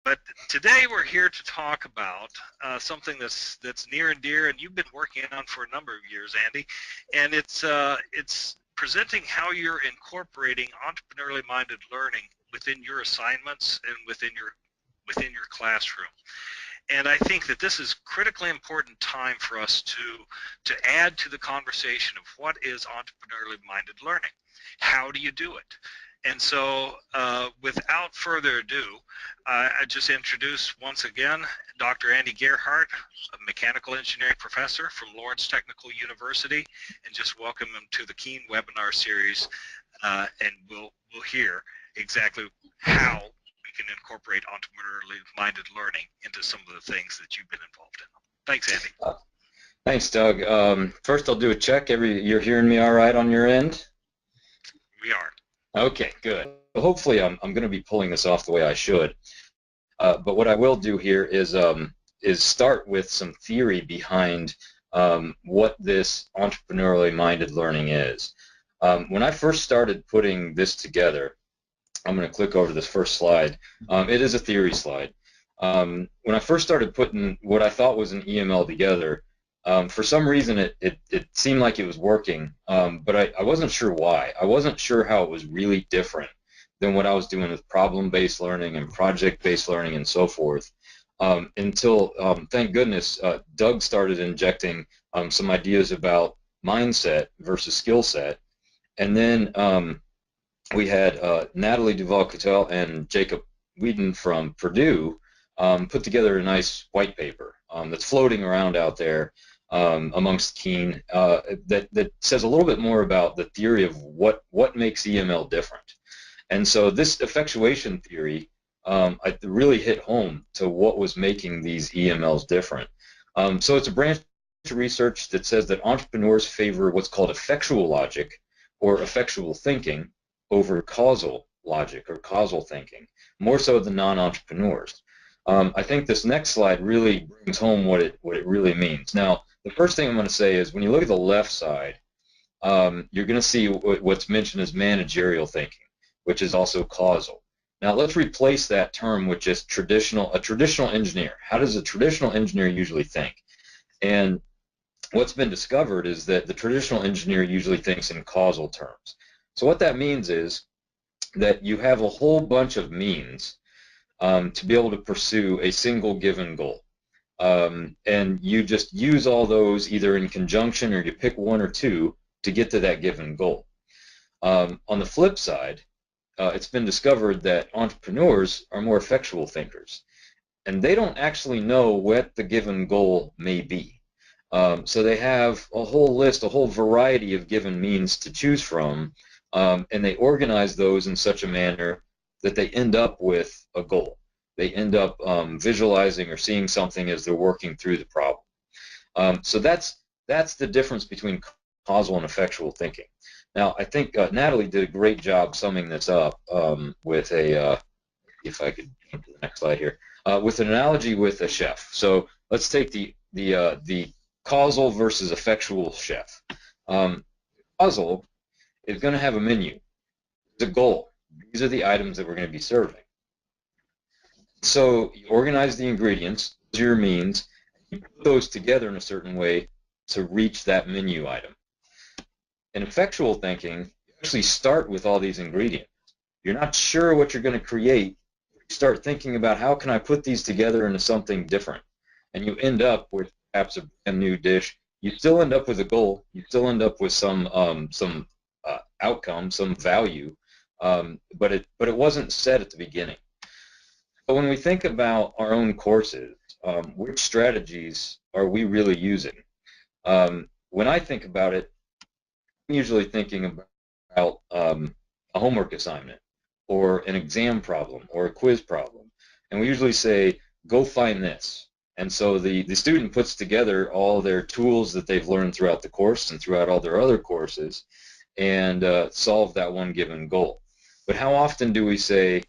But today we're here to talk about something that's near and dear, and you've been working on for a number of years, Andy, and it's presenting how you're incorporating entrepreneurially minded learning within your assignments and within your classroom. And I think that this is critically important time for us to add to the conversation of what is entrepreneurially minded learning. How do you do it? And so without further ado, I just introduce once again Dr. Andy Gerhart, a mechanical engineering professor from Lawrence Technical University, and just welcome him to the Keen webinar series, and we'll hear exactly how we can incorporate entrepreneurially minded learning into some of the things that you've been involved in. Thanks, Andy. Thanks, Doug. First, I'll do a check. You're hearing me all right on your end? We are. Okay, good. Hopefully, I'm going to be pulling this off the way I should. But what I will do here is start with some theory behind what this entrepreneurially minded learning is. When I first started putting this together, I'm going to click over to this first slide. It is a theory slide. When I first started putting what I thought was an EML together, for some reason it seemed like it was working, but I wasn't sure why. I wasn't sure how it was really different than what I was doing with problem-based learning and project-based learning and so forth, until, thank goodness, Doug started injecting some ideas about mindset versus skill set. And then we had Natalie Duval-Cattell and Jacob Whedon from Purdue put together a nice white paper that's floating around out there amongst Keen that says a little bit more about the theory of what makes EML different. And so this effectuation theory I really hit home to what was making these EMLs different. So it's a branch of research that says that entrepreneurs favor what's called effectual logic or effectual thinking over causal logic or causal thinking, more so than non-entrepreneurs. I think this next slide really brings home what it really means. Now, the first thing I'm going to say is when you look at the left side, you're going to see what's mentioned as managerial thinking, which is also causal. Now, let's replace that term with just a traditional engineer. How does a traditional engineer usually think? And what's been discovered is that the traditional engineer usually thinks in causal terms. So what that means is that you have a whole bunch of means to be able to pursue a single given goal. And you just use all those either in conjunction or you pick one or two to get to that given goal. On the flip side, it's been discovered that entrepreneurs are more effectual thinkers. And they don't actually know what the given goal may be. So they have a whole list, a whole variety of given means to choose from, and they organize those in such a manner that they end up with a goal. They end up visualizing or seeing something as they're working through the problem. So that's the difference between causal and effectual thinking. Now, I think Natalie did a great job summing this up with a, if I could jump to the next slide here, with an analogy with a chef. So let's take the causal versus effectual chef. Causal is going to have a menu. There's a goal. These are the items that we're going to be serving. So you organize the ingredients, those are your means, you put those together in a certain way to reach that menu item. In effectual thinking, you actually start with all these ingredients. You're not sure what you're going to create. You start thinking about how can I put these together into something different. And you end up with perhaps a brand new dish. You still end up with a goal. You still end up with some outcome, some value, but it wasn't set at the beginning. But when we think about our own courses, which strategies are we really using? When I think about it, I'm usually thinking about a homework assignment or an exam problem or a quiz problem. And we usually say, go find this. And so the student puts together all their tools that they've learned throughout the course and throughout all their other courses and solve that one given goal. But how often do we say,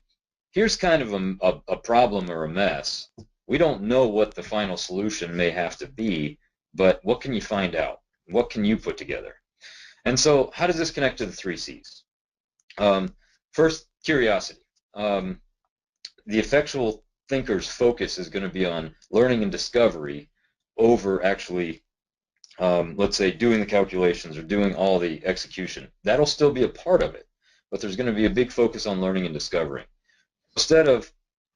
here's kind of a problem or a mess. We don't know what the final solution may have to be, but what can you find out? What can you put together? And so how does this connect to the 3 C's? First, curiosity. The effectual thinker's focus is going to be on learning and discovery over actually, let's say, doing the calculations or doing all the execution. That'll still be a part of it, but there's going to be a big focus on learning and discovering. Instead of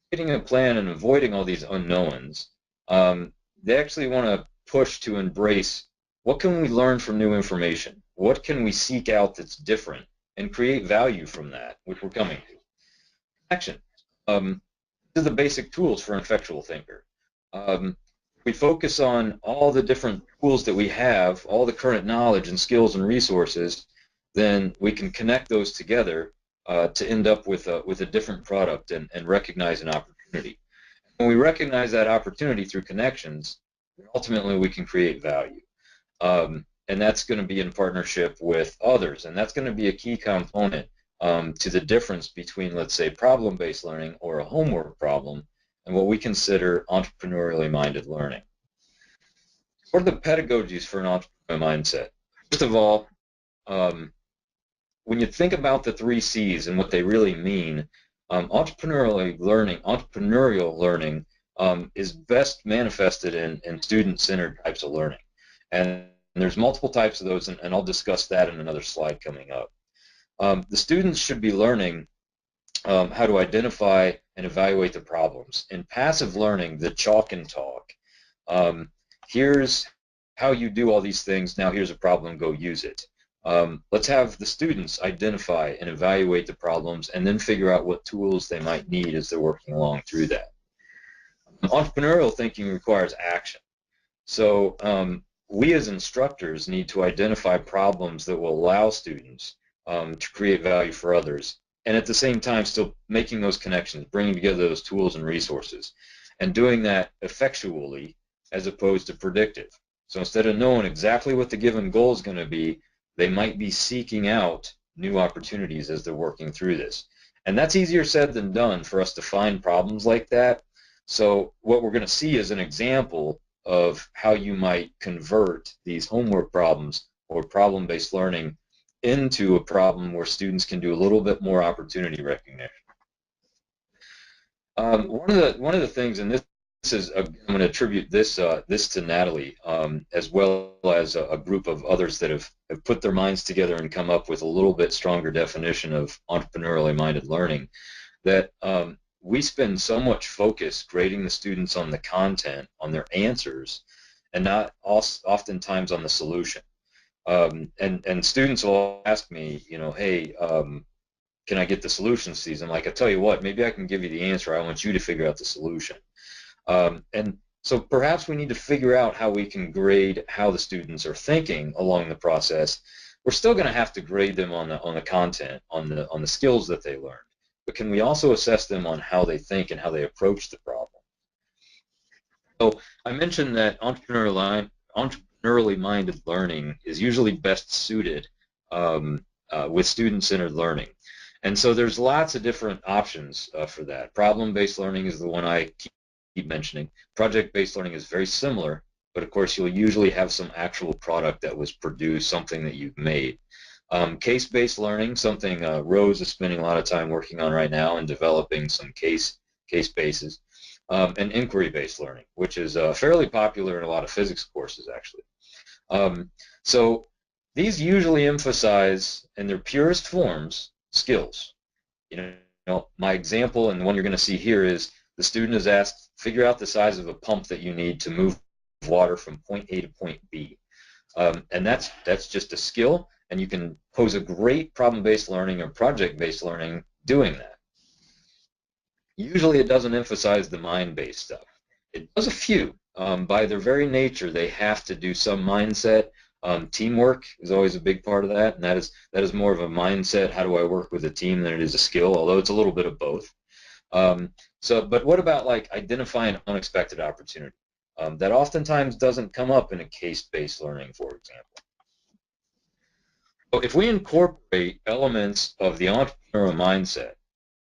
creating a plan and avoiding all these unknowns, they actually want to push to embrace what can we learn from new information? What can we seek out that's different and create value from that, which we're coming to. Action. These are the basic tools for an effectual thinker. We focus on all the different tools that we have, all the current knowledge and skills and resources, then we can connect those together to end up with a different product and recognize an opportunity. When we recognize that opportunity through connections, ultimately we can create value. And that's going to be in partnership with others, and that's going to be a key component to the difference between, let's say, problem-based learning or a homework problem and what we consider entrepreneurially minded learning. What are the pedagogies for an entrepreneurial mindset? First of all, when you think about the 3 C's and what they really mean, entrepreneurial learning is best manifested in student-centered types of learning. And there's multiple types of those, and I'll discuss that in another slide coming up. The students should be learning how to identify and evaluate the problems. In passive learning, the chalk and talk, here's how you do all these things, now here's a problem, go use it. Let's have the students identify and evaluate the problems and then figure out what tools they might need as they're working along through that. Entrepreneurial thinking requires action. So we as instructors need to identify problems that will allow students to create value for others, and at the same time still making those connections, bringing together those tools and resources, and doing that effectually as opposed to predictive. So instead of knowing exactly what the given goal is going to be, they might be seeking out new opportunities as they're working through this. And that's easier said than done for us to find problems like that. So what we're going to see is an example of how you might convert these homework problems or problem-based learning into a problem where students can do a little bit more opportunity recognition. One of the things, and this is I'm going to attribute this to Natalie, as well as a group of others that have put their minds together and come up with a little bit stronger definition of entrepreneurially minded learning, that we spend so much focus grading the students on the content, on their answers, and not oftentimes on the solution. And students will ask me, you know, hey, can I get the solutions to these? I'm like, I tell you what, maybe I can give you the answer. I want you to figure out the solution. And so perhaps we need to figure out how we can grade how the students are thinking along the process. We're still going to have to grade them on the content, on the skills that they learned. But can we also assess them on how they think and how they approach the problem? So I mentioned that entrepreneurially minded learning is usually best suited with student-centered learning. And so there's lots of different options for that. Problem-based learning is the one I keep mentioning. Project-based learning is very similar, but of course you'll usually have some actual product that was produced, something that you've made. Case-based learning, something Rose is spending a lot of time working on right now and developing some case bases. And inquiry-based learning, which is fairly popular in a lot of physics courses, actually. So these usually emphasize, in their purest forms, skills. You know, my example, and the one you're going to see here, is the student is asked, figure out the size of a pump that you need to move water from point A to point B. And that's just a skill, and you can pose a great problem-based learning or project-based learning doing that. Usually it doesn't emphasize the mind-based stuff. It does a few. By their very nature, they have to do some mindset. Teamwork is always a big part of that, and that is more of a mindset, how do I work with a team, than it is a skill, although it's a little bit of both. But what about like identifying unexpected opportunity? That oftentimes doesn't come up in a case-based learning, for example. So if we incorporate elements of the entrepreneurial mindset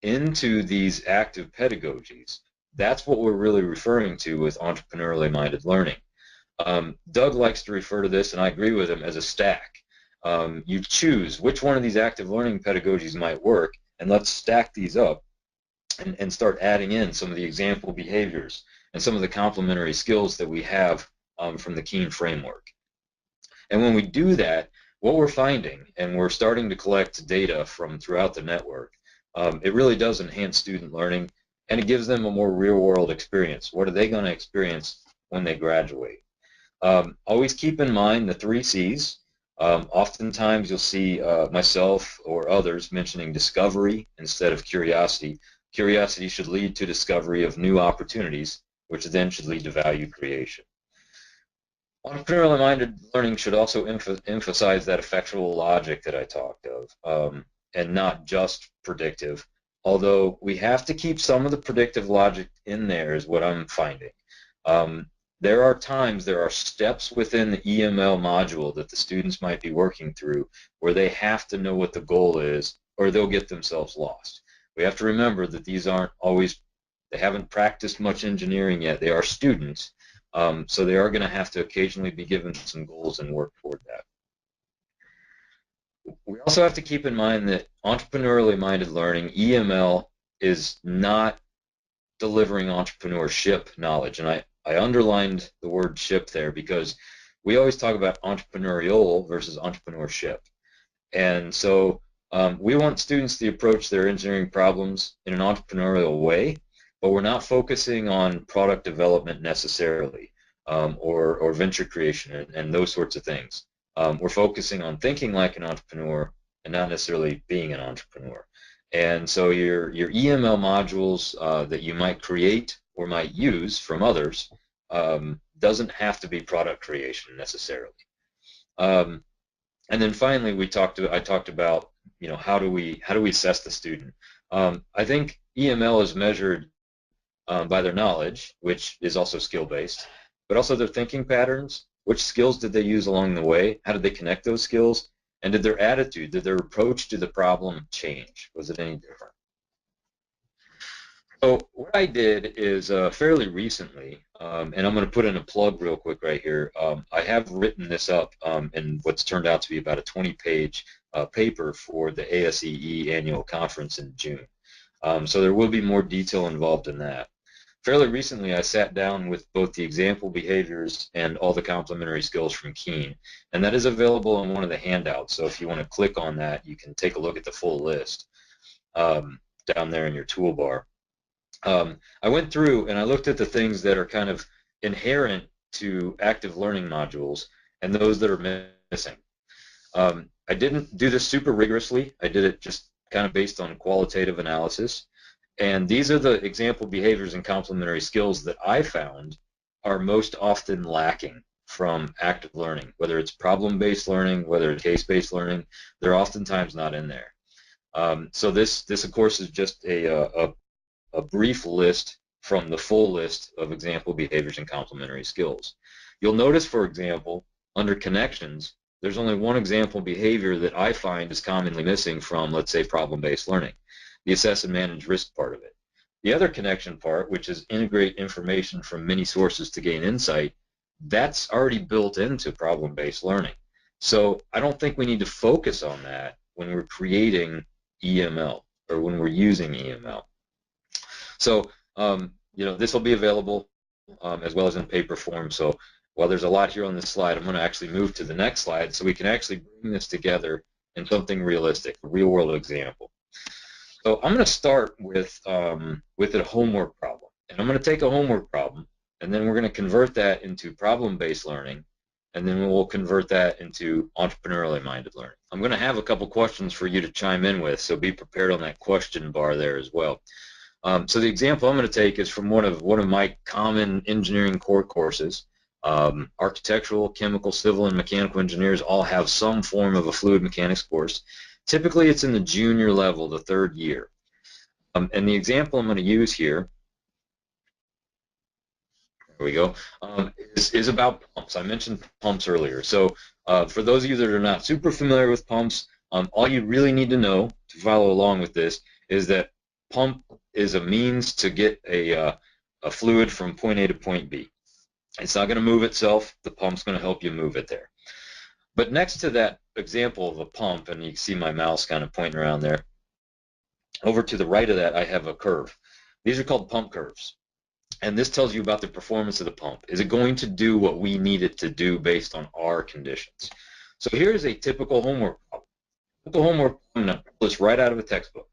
into these active pedagogies, that's what we're really referring to with entrepreneurially minded learning. Doug likes to refer to this, and I agree with him, as a stack. You choose which one of these active learning pedagogies might work, and let's stack these up and start adding in some of the example behaviors and some of the complementary skills that we have from the Keen framework. And when we do that, what we're finding, and we're starting to collect data from throughout the network, it really does enhance student learning, and it gives them a more real-world experience. What are they going to experience when they graduate? Always keep in mind the 3 C's. Oftentimes you'll see myself or others mentioning discovery instead of curiosity. Curiosity should lead to discovery of new opportunities, which then should lead to value creation. Entrepreneurially minded learning should also emphasize that effectual logic that I talked of, and not just predictive, although we have to keep some of the predictive logic in there is what I'm finding. There are times, there are steps within the EML module that the students might be working through where they have to know what the goal is or they'll get themselves lost. We have to remember that these aren't always, they haven't practiced much engineering yet. They are students, so they are going to have to occasionally be given some goals and work toward that. We also have to keep in mind that entrepreneurially minded learning, EML, is not delivering entrepreneurship knowledge, and I underlined the word ship there because we always talk about entrepreneurial versus entrepreneurship. And so we want students to approach their engineering problems in an entrepreneurial way, but we're not focusing on product development necessarily, or venture creation and those sorts of things. We're focusing on thinking like an entrepreneur and not necessarily being an entrepreneur. And so your EML modules that you might create or might use from others doesn't have to be product creation necessarily. And then finally, I talked about, you know, how do we assess the student? I think EML is measured by their knowledge, which is also skill-based, but also their thinking patterns. Which skills did they use along the way? How did they connect those skills? And did their attitude, did their approach to the problem change? Was it any different? So what I did is fairly recently, and I'm going to put in a plug real quick right here. I have written this up in what's turned out to be about a 20-page paper for the ASEE annual conference in June. So there will be more detail involved in that. Fairly recently, I sat down with both the example behaviors and all the complementary skills from Keen, and that is available in one of the handouts. So if you want to click on that, you can take a look at the full list down there in your toolbar. I went through and I looked at the things that are kind of inherent to active learning modules and those that are missing. I didn't do this super rigorously. I did it just kind of based on qualitative analysis. And these are the example behaviors and complementary skills that I found are most often lacking from active learning, whether it's problem-based learning, whether it's case-based learning. They're oftentimes not in there. So this of course is just a brief list from the full list of example behaviors and complementary skills. You'll notice, for example, under connections, there's only one example behavior that I find is commonly missing from, let's say, problem-based learning, the assess and manage risk part of it. The other connection part, which is integrate information from many sources to gain insight, that's already built into problem-based learning. So I don't think we need to focus on that when we're creating EML or when we're using EML. So, you know, this will be available as well as in paper form. So while there's a lot here on this slide, I'm going to actually move to the next slide so we can actually bring this together in something realistic, a real-world example. So I'm going to start with a homework problem. And I'm going to take a homework problem, and then we're going to convert that into problem-based learning, and then we'll convert that into entrepreneurially minded learning. I'm going to have a couple questions for you to chime in with, so be prepared on that question bar there as well. So the example I'm going to take is from one of my common engineering core courses. Architectural, chemical, civil, and mechanical engineers all have some form of a fluid mechanics course. Typically, it's in the junior level, the 3rd year. And the example I'm going to use here, there we go, is about pumps. I mentioned pumps earlier. So for those of you that are not super familiar with pumps, all you really need to know to follow along with this is that pump is a means to get a fluid from point A to point B. It's not going to move itself. The pump's going to help you move it there. But next to that example of a pump, and you can see my mouse kind of pointing around there, over to the right of that I have a curve. These are called pump curves. And this tells you about the performance of the pump. Is it going to do what we need it to do based on our conditions? So here's a typical homework problem. Typical homework problem, and I pull this right out of a textbook.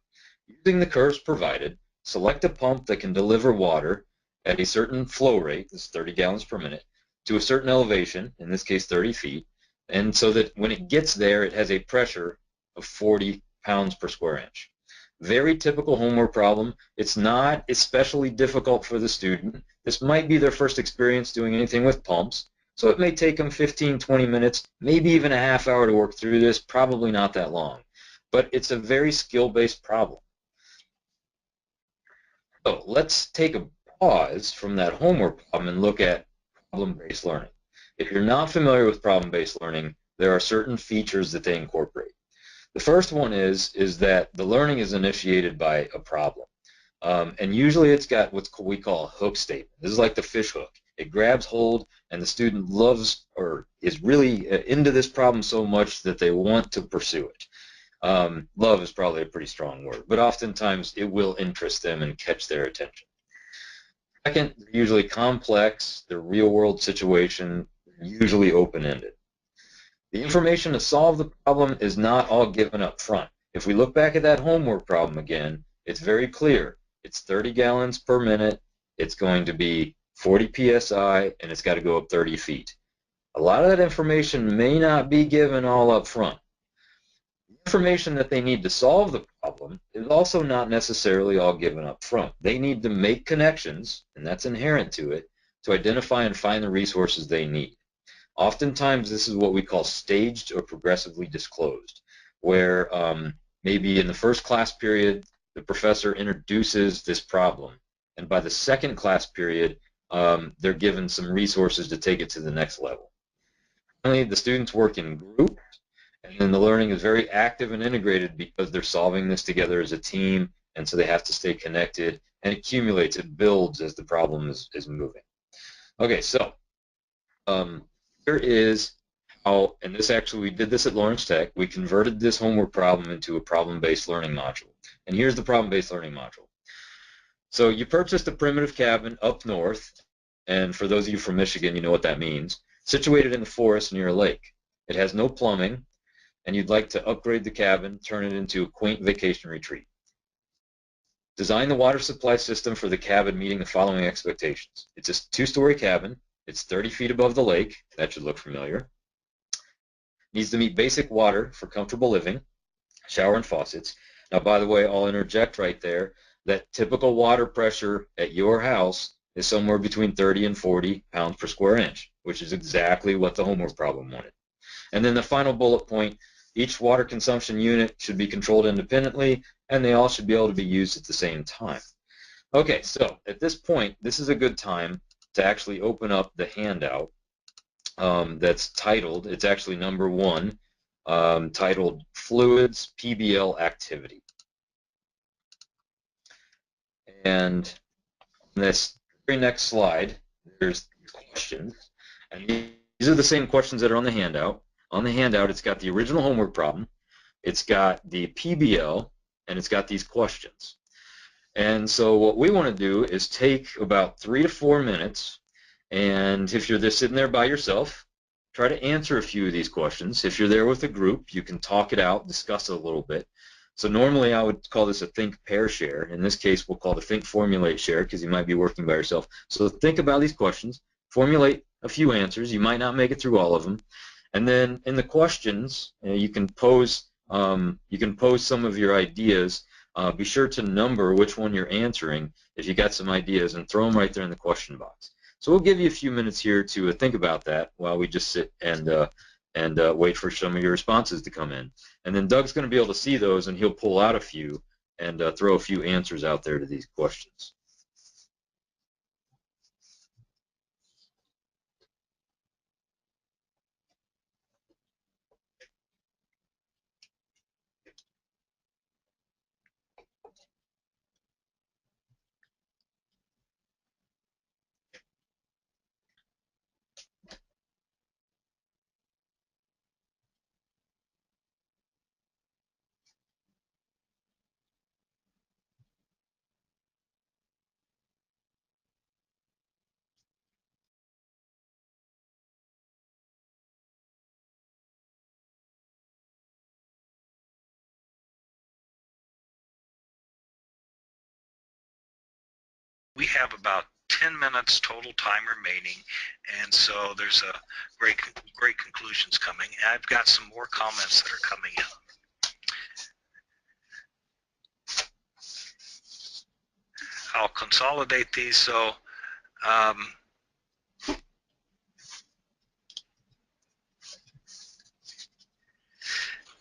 Using the curves provided, select a pump that can deliver water at a certain flow rate, this is 30 gallons per minute, to a certain elevation, in this case 30 feet, and so that when it gets there, it has a pressure of 40 pounds per square inch. Very typical homework problem. It's not especially difficult for the student. This might be their first experience doing anything with pumps, so it may take them 15, 20 minutes, maybe even a half hour to work through this, probably not that long. But it's a very skill-based problem. So let's take a pause from that homework problem and look at problem-based learning. If you're not familiar with problem-based learning, there are certain features that they incorporate. The first one is that the learning is initiated by a problem. And usually it's got what we call a hook statement. This is like the fish hook. It grabs hold, and the student loves or is really into this problem so much that they want to pursue it. Love is probably a pretty strong word, but oftentimes it will interest them and catch their attention. Second, they're usually complex, they're real-world situation, usually open-ended. The information to solve the problem is not all given up front. If we look back at that homework problem again, it's very clear. It's 30 gallons per minute, it's going to be 40 psi, and it's got to go up 30 feet. A lot of that information may not be given all up front. The information that they need to solve the problem is also not necessarily all given up front. They need to make connections, and that's inherent to it, to identify and find the resources they need. Oftentimes, this is what we call staged or progressively disclosed, where maybe in the first class period, the professor introduces this problem, and by the second class period, they're given some resources to take it to the next level. Finally, the students work in groups, and then the learning is very active and integrated because they're solving this together as a team, and so they have to stay connected, and it accumulates, it builds as the problem is moving. Okay, so here is how, and this actually, we did this at Lawrence Tech, we converted this homework problem into a problem-based learning module. And here's the problem-based learning module. So you purchased a primitive cabin up north, and for those of you from Michigan, you know what that means, situated in the forest near a lake. It has no plumbing, and you'd like to upgrade the cabin, turn it into a quaint vacation retreat. Design the water supply system for the cabin meeting the following expectations. It's a two-story cabin. It's 30 feet above the lake. That should look familiar. Needs to meet basic water for comfortable living, shower and faucets. Now, by the way, I'll interject right there that typical water pressure at your house is somewhere between 30 and 40 pounds per square inch, which is exactly what the homework problem wanted. And then the final bullet point, each water consumption unit should be controlled independently, and they all should be able to be used at the same time. Okay, so at this point, this is a good time to actually open up the handout that's titled, it's actually number 1, titled Fluids PBL Activity. And on this very next slide, there's questions. And these are the same questions that are on the handout. On the handout, it's got the original homework problem, it's got the PBL, and it's got these questions. And so what we want to do is take about 3 to 4 minutes, and if you're just sitting there by yourself, try to answer a few of these questions. If you're there with a group, you can talk it out, discuss it a little bit. So normally I would call this a think, pair, share. In this case, we'll call it a think, formulate, share, because you might be working by yourself. So think about these questions, formulate a few answers. You might not make it through all of them. And then in the questions, you can pose some of your ideas. Be sure to number which one you're answering if you got some ideas, and throw them right there in the question box. So we'll give you a few minutes here to think about that while we just sit and wait for some of your responses to come in. And then Doug's going to be able to see those, and he'll pull out a few and throw a few answers out there to these questions. we have about 10 minutes total time remaining, and so there's a great conclusions coming. I've got some more comments that are coming in. I'll consolidate these. So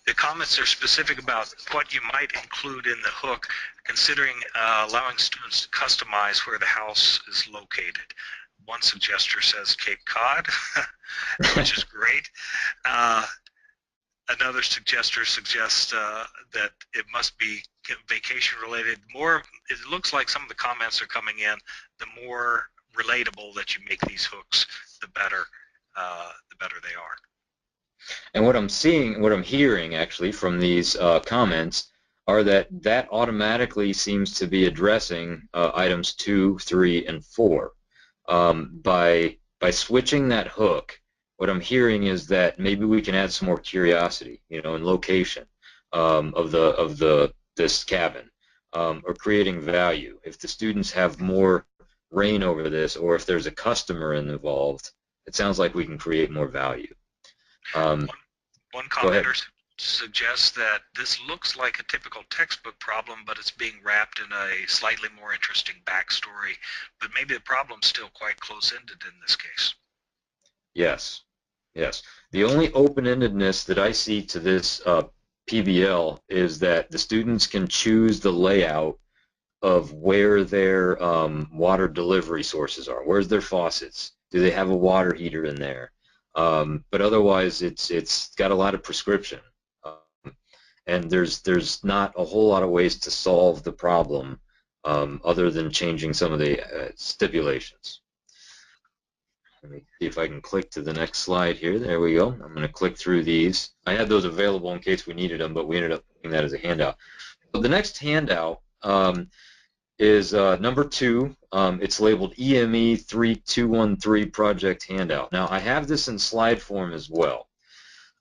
the comments are specific about what you might include in the hook, considering allowing students to customize where the house is located. One suggester says Cape Cod, which is great. Another suggester suggests that it must be vacation related. It looks like some of the comments are coming in, the more relatable that you make these hooks, the better they are. And what I'm seeing, what I'm hearing actually from these comments are that automatically seems to be addressing items 2, 3, and 4. By switching that hook, what I'm hearing is that maybe we can add some more curiosity, you know, in location of this cabin, or creating value. If the students have more reign over this, or if there's a customer involved, it sounds like we can create more value. One commenter suggests that this looks like a typical textbook problem, but it's being wrapped in a slightly more interesting backstory. But maybe the problem's still quite close-ended in this case. Yes, yes. The only open-endedness that I see to this PBL is that the students can choose the layout of where their water delivery sources are. Where's their faucets? Do they have a water heater in there? But otherwise, it's got a lot of prescription, and there's not a whole lot of ways to solve the problem other than changing some of the stipulations. Let me see if I can click to the next slide here. There we go. I'm going to click through these. I had those available in case we needed them, but we ended up putting that as a handout. So the next handout is number 2. It's labeled EME 3213 Project Handout. Now, I have this in slide form as well.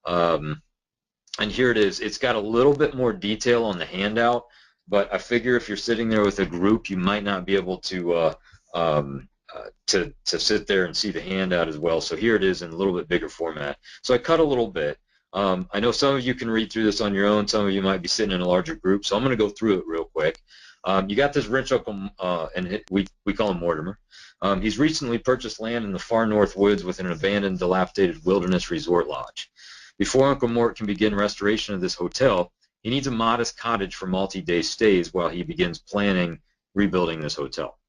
And here it is. It's got a little bit more detail on the handout, but I figure if you're sitting there with a group, you might not be able to sit there and see the handout as well. So here it is in a little bit bigger format. So I cut a little bit. I know some of you can read through this on your own. Some of you might be sitting in a larger group. So I'm going to go through it real quick. You got this rich uncle, and we call him Mortimer. He's recently purchased land in the far north woods with an abandoned, dilapidated wilderness resort lodge. Before Uncle Mort can begin restoration of this hotel, he needs a modest cottage for multi-day stays while he begins planning rebuilding this hotel.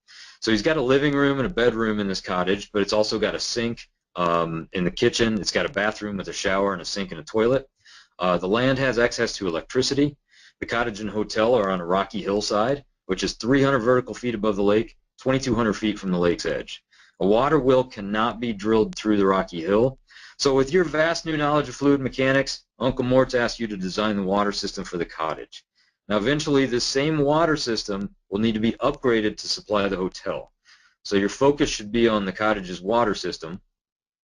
So he's got a living room and a bedroom in this cottage, but it's also got a sink in the kitchen. It's got a bathroom with a shower and a sink and a toilet. The land has access to electricity. The cottage and hotel are on a rocky hillside, which is 300 vertical feet above the lake, 2,200 feet from the lake's edge. A water well cannot be drilled through the rocky hill. So with your vast new knowledge of fluid mechanics, Uncle Mort's asked you to design the water system for the cottage. Now eventually this same water system will need to be upgraded to supply the hotel. So your focus should be on the cottage's water system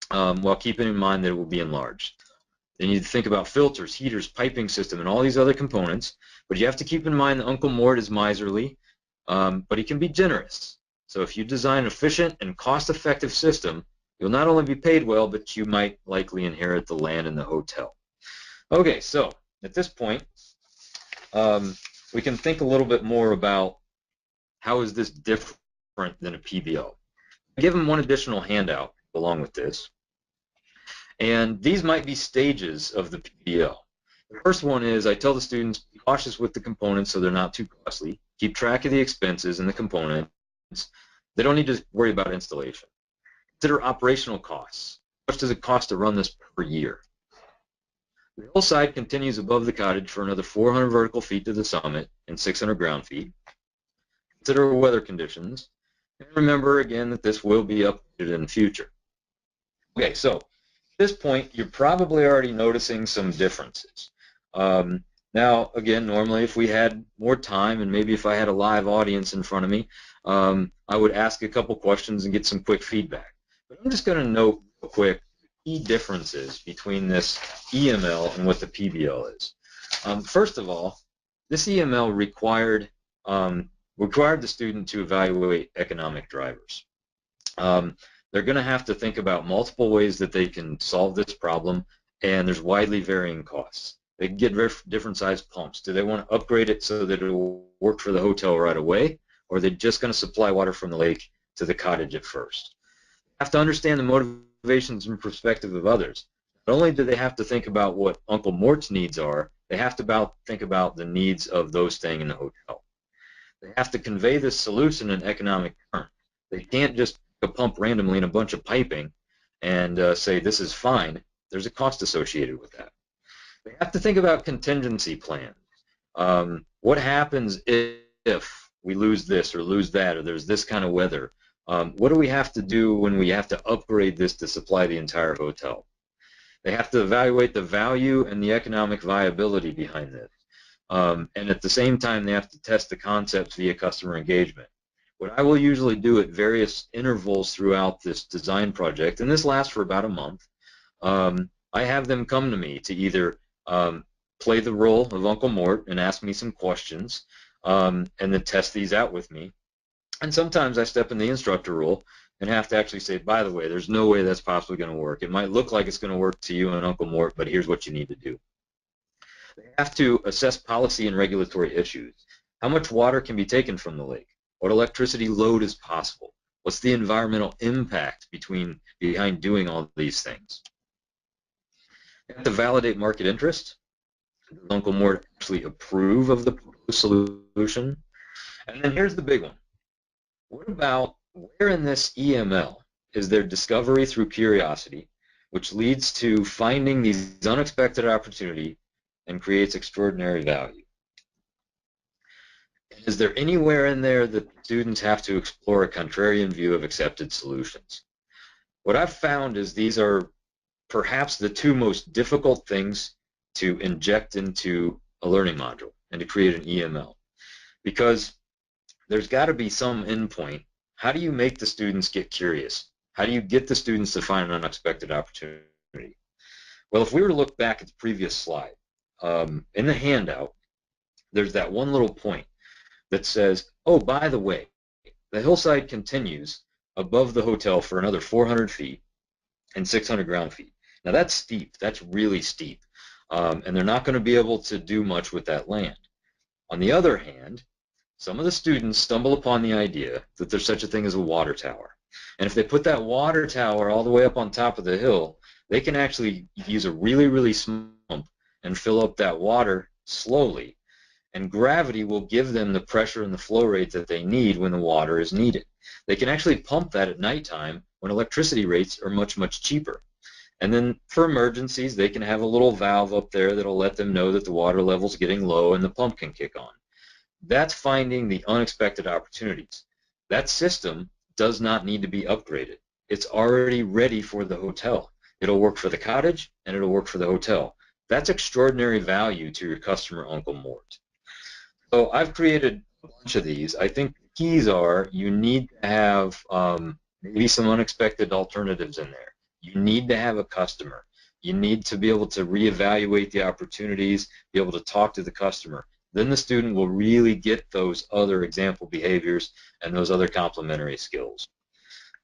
while keeping in mind that it will be enlarged. Then you need to think about filters, heaters, piping system, and all these other components. But you have to keep in mind that Uncle Mort is miserly, but he can be generous. So if you design an efficient and cost-effective system, you'll not only be paid well, but you might likely inherit the land and the hotel. Okay, so at this point, we can think a little bit more about how is this different than a PBL. I give them one additional handout along with this. And these might be stages of the PBL. The first one is I tell the students, be cautious with the components so they're not too costly. Keep track of the expenses and the components. They don't need to worry about installation. Consider operational costs. How much does it cost to run this per year? The hillside continues above the cottage for another 400 vertical feet to the summit and 600 ground feet. Consider weather conditions. And remember again that this will be updated in the future. Okay, so at this point, you're probably already noticing some differences. Now, again, normally if we had more time and maybe if I had a live audience in front of me, I would ask a couple questions and get some quick feedback. But I'm just going to note real quick key differences between this EML and what the PBL is. First of all, this EML required required the student to evaluate economic drivers. They're going to have to think about multiple ways that they can solve this problem, and there's widely varying costs. They can get different size pumps. Do they want to upgrade it so that it will work for the hotel right away, or are they just going to supply water from the lake to the cottage at first? They have to understand the motivations and perspective of others. Not only do they have to think about what Uncle Mort's needs are, they have to think about the needs of those staying in the hotel. They have to convey this solution in economic terms. They can't just pump randomly in a bunch of piping and say this is fine. There's a cost associated with that. They have to think about contingency plans. What happens if we lose this or lose that, or there's this kind of weather? What do we have to do when we have to upgrade this to supply the entire hotel? They have to evaluate the value and the economic viability behind this. And at the same time, they have to test the concepts via customer engagement. What I will usually do at various intervals throughout this design project, and this lasts for about a month, I have them come to me to either play the role of Uncle Mort and ask me some questions, and then test these out with me. And sometimes I step in the instructor role and have to actually say, by the way, there's no way that's possibly going to work. It might look like it's going to work to you and Uncle Mort, but here's what you need to do. They have to assess policy and regulatory issues. How much water can be taken from the lake? What electricity load is possible? What's the environmental impact behind doing all these things? They have to validate market interest. Does Uncle Mort actually approve of the proposed solution? And then here's the big one. What about where in this EML is there discovery through curiosity, which leads to finding these unexpected opportunities and creates extraordinary value? Is there anywhere in there that students have to explore a contrarian view of accepted solutions? What I've found is these are perhaps the two most difficult things to inject into a learning module and to create an EML, because there's got to be some endpoint. How do you make the students get curious? How do you get the students to find an unexpected opportunity? Well, if we were to look back at the previous slide, in the handout, there's that one little point that says, oh, by the way, the hillside continues above the hotel for another 400 feet and 600 ground feet. Now that's steep. That's really steep. And they're not going to be able to do much with that land. On the other hand, some of the students stumble upon the idea that there's such a thing as a water tower. And if they put that water tower all the way up on top of the hill, they can actually use a really, really small pump and fill up that water slowly. And gravity will give them the pressure and the flow rate that they need when the water is needed. They can actually pump that at nighttime when electricity rates are much, much cheaper. And then for emergencies, they can have a little valve up there that'll let them know that the water level's getting low and the pump can kick on. That's finding the unexpected opportunities. That system does not need to be upgraded. It's already ready for the hotel. It'll work for the cottage and it'll work for the hotel. That's extraordinary value to your customer, Uncle Mort. So I've created a bunch of these. I think the keys are you need to have maybe some unexpected alternatives in there. You need to have a customer. You need to be able to reevaluate the opportunities, be able to talk to the customer. Then the student will really get those other example behaviors and those other complementary skills.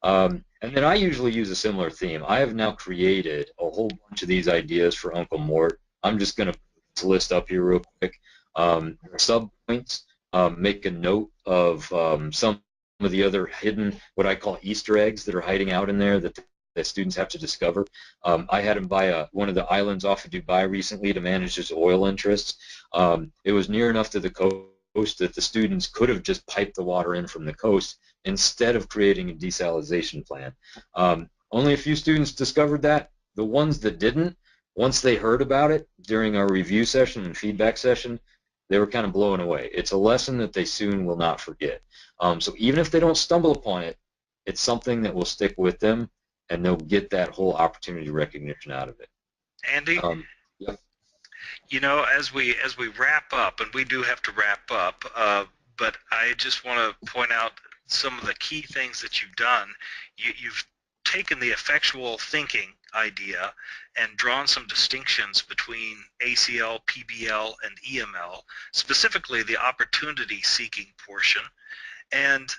And then I usually use a similar theme. I have now created a whole bunch of these ideas for Uncle Mort. I'm just going to put this list up here real quick. Sub-points, make a note of some of the other hidden, what I call Easter eggs that are hiding out in there that the students have to discover. I had him buy one of the islands off of Dubai recently to manage his oil interests. It was near enough to the coast that the students could have just piped the water in from the coast instead of creating a desalination plant. Only a few students discovered that. The ones that didn't, once they heard about it during our review session and feedback session, they were kind of blown away. It's a lesson that they soon will not forget. So even if they don't stumble upon it, it's something that will stick with them, and they'll get that whole opportunity recognition out of it. Andy, Yep. you know, as we wrap up, and we do have to wrap up, but I just want to point out some of the key things that you've done. You've taken the effectual thinking idea and drawn some distinctions between ACL, PBL, and EML, specifically the opportunity seeking portion. And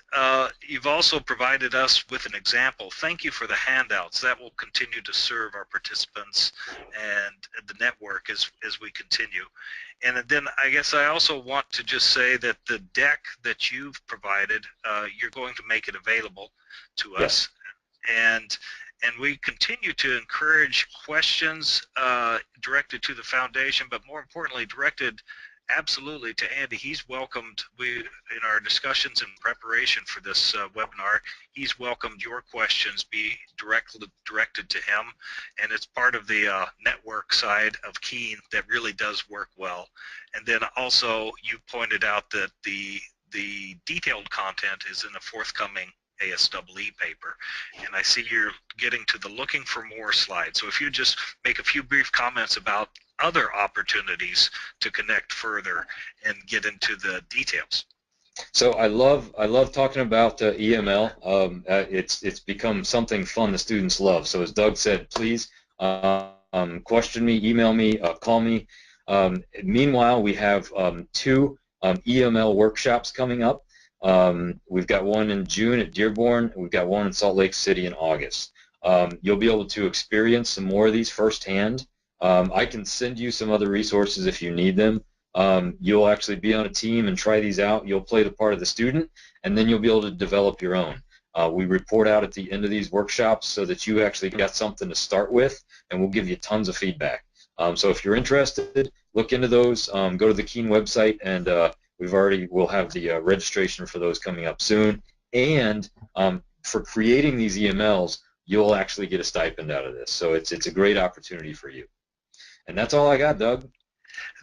you've also provided us with an example. Thank you for the handouts. That will continue to serve our participants and the network as we continue. And then I guess I also want to just say that the deck that you've provided, you're going to make it available to us. Yes. And we continue to encourage questions directed to the foundation, but more importantly, directed absolutely to Andy. He's welcomed, in our discussions in preparation for this webinar, he's welcomed your questions be directed to him, and it's part of the network side of Keen that really does work well. And then also you pointed out that the detailed content is in a forthcoming ASEE paper, and I see you're getting to the looking for more slide. So if you just make a few brief comments about other opportunities to connect further and get into the details. So I love talking about EML. It's become something fun the students love. So as Doug said, please question me, email me, call me. Meanwhile, we have 2 EML workshops coming up. We've got one in June at Dearborn, and we've got one in Salt Lake City in August. You'll be able to experience some more of these firsthand. I can send you some other resources if you need them. You'll actually be on a team and try these out. You'll play the part of the student, and then you'll be able to develop your own. We report out at the end of these workshops so that you actually got something to start with, and we'll give you tons of feedback. So if you're interested, look into those. Go to the Keen website, and we'll have the registration for those coming up soon. And for creating these EMLs, you'll actually get a stipend out of this. So it's a great opportunity for you. And that's all I got, Doug.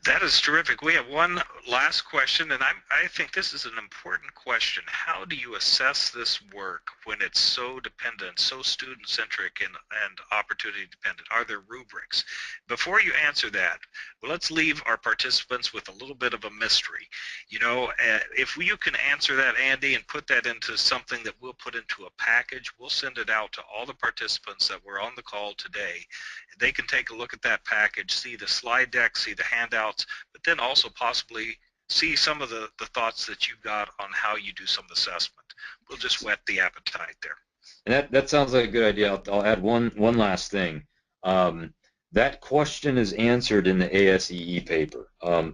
That is terrific. We have one last question, and I think this is an important question. How do you assess this work when it's so dependent, so student-centric and opportunity-dependent? Are there rubrics? Before you answer that, well, let's leave our participants with a little bit of a mystery. You know, if you can answer that, Andy, and put that into something that we'll put into a package, we'll send it out to all the participants that were on the call today. They can take a look at that package, see the slide deck, see the handouts, but then also possibly see some of the thoughts that you've got on how you do some assessment. We'll just whet the appetite there. And that sounds like a good idea. I'll add one last thing. That question is answered in the ASEE paper.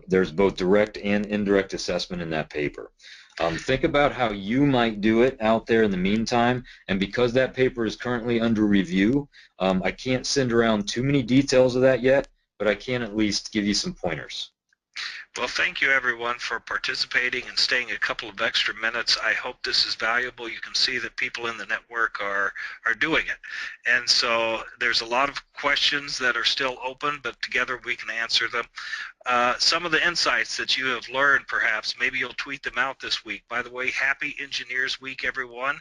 There's both direct and indirect assessment in that paper. Think about how you might do it out there in the meantime, and because that paper is currently under review, I can't send around too many details of that yet, but I can at least give you some pointers. Well, thank you everyone for participating and staying a couple of extra minutes. I hope this is valuable. You can see that people in the network are doing it. And so there's a lot of questions that are still open, but together we can answer them. Some of the insights that you have learned, perhaps, maybe you'll tweet them out this week. By the way, happy Engineers Week, everyone.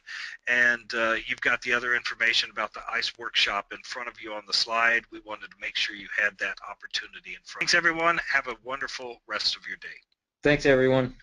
And you've got the other information about the ICE workshop in front of you on the slide. We wanted to make sure you had that opportunity in front. Thanks, everyone. Have a wonderful rest of your day. Thanks, everyone.